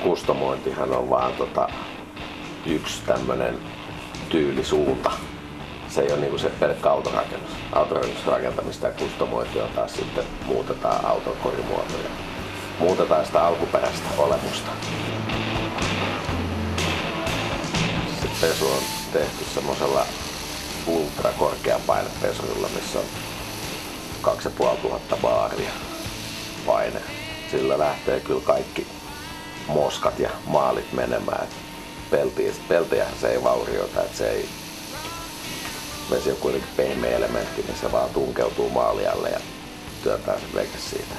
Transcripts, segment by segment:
kustomointihan on vaan yksi tämmönen tyylisuunta. Se ei ole niinku se pelkkä autorakennus. Autorakennusrakentamista ja kustomointi on taas sitten muutetaan auton korimuotoja. Muutetaan sitä alkuperäistä olemusta. Sitten pesu on tehty semmoisella ultrakorkean painepesurilla, missä on 2500 baaria paine. Sillä lähtee kyllä kaikki moskat ja maalit menemään. Peltiähän se ei vaurioita, että se ei... Vesi on kuitenkin pehmeä elementti, niin se vaan tunkeutuu maalialle ja työntää sen veke siitä.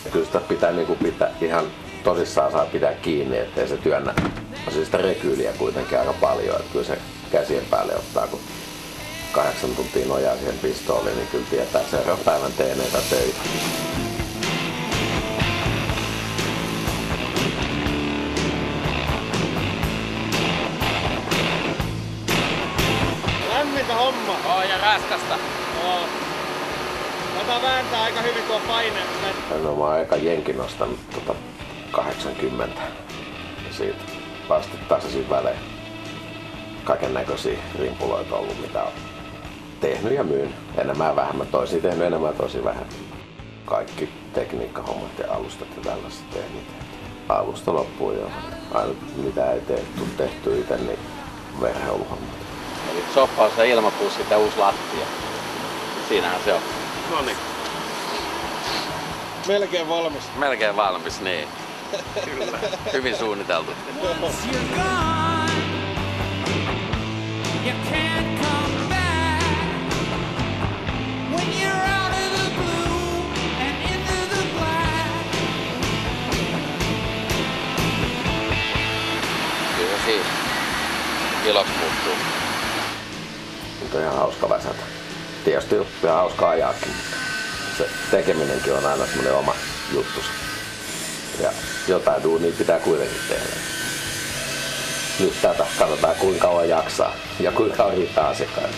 Ja kyllä sitä pitää, pitää ihan tosissaan saa pitää kiinni, ettei se työnnä. Siis sitä rekyyliä kuitenkin aika paljon, että kyllä se käsien päälle ottaa, kun 8 tuntia nojaa siihen pistooliin, niin kyllä tietää seuraavan päivän teeneitä töitä. Lämmintä homma. Oo, ja raskasta. Oo. Tätä vääntää aika hyvin tuo paine. No, mä oon aika jenkin nostanut 80. Ja siitä vastetasaisiin välein. Kaiken näköisiä rimpuloita ollut, mitä on tehnyt ja myynyt. Enemmän ja vähemmän. Toisia tehnyt enemmän, tosi vähän. Kaikki tekniikkahommat ja alustat ja tällaiset tehnyt. Alusta loppuun jo. Ainut mitä ei tehty itse, niin verheiluhommat. Eli soppaus ja ilmapussi ja uusi lattia. Siinähän se on. Noniin. Melkein valmis. Melkein valmis, niin. Kyllä. Hyvin suunniteltu. Kyllä siinä iloksi muuttuu. Nyt on ihan hauska väsätä. Tietysti ihan hauska ajaakin. Se tekeminenkin on aina semmoinen oma juttus. Ja jotain duunia pitää kuitenkin tehdä. Nyt tätä katsotaan kuinka kauan jaksaa ja kuinka kauan riittää asiakkaille.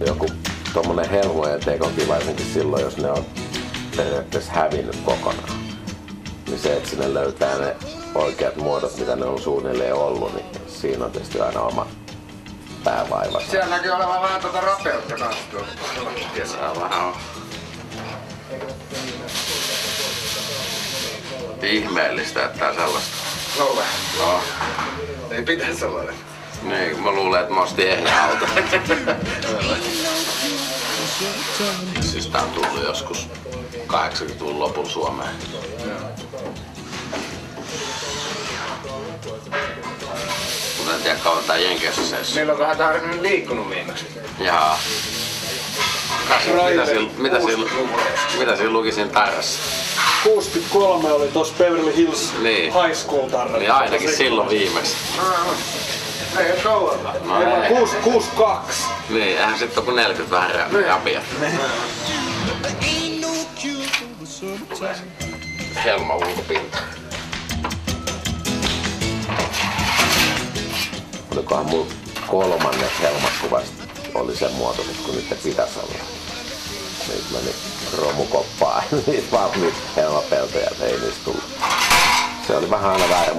Joku tommonen helmojen tekokin varsinkin silloin, jos ne on periaatteessa hävinnyt kokonaan. Niin se, että sinne löytää ne oikeat muodot, mitä ne on suunnilleen ollut, niin siinä on tietysti aina oma päävaiva. Siellä näkyy olevan vähän rapeutta kanssa tuolla. Vähän on. Ihmeellistä, että tää sellaista. No vähän. No. Ei pitäisi sellainen. Niin, mä luulen, että mä ostin ehjä auto. Siis tää on tullut joskus 80-luvun lopulla Suomeen. Mutta en tiedä kauan tää Jenkeissä seis. Milloinkohan tää on liikkunut viimeksi? Jaa. Mitä siinä luki siinä tarrassa? 63 oli tossa Beverly Hills Niin. High School tarra. Niin ainakin silloin viimeksi. Ei oo kauankaan. No ei. 62. Niin, eihän sit oo kun 40 vähän rapia. Helma ulkopinta. Olikohan mulla 3. helmakuvasta oli sen muotoiset, kun niitä pitäisi olla. Niitä meni romukoppaan, niitä valmiit helmapeltoja, ei niistä tullut. Se oli vähän aina väärä.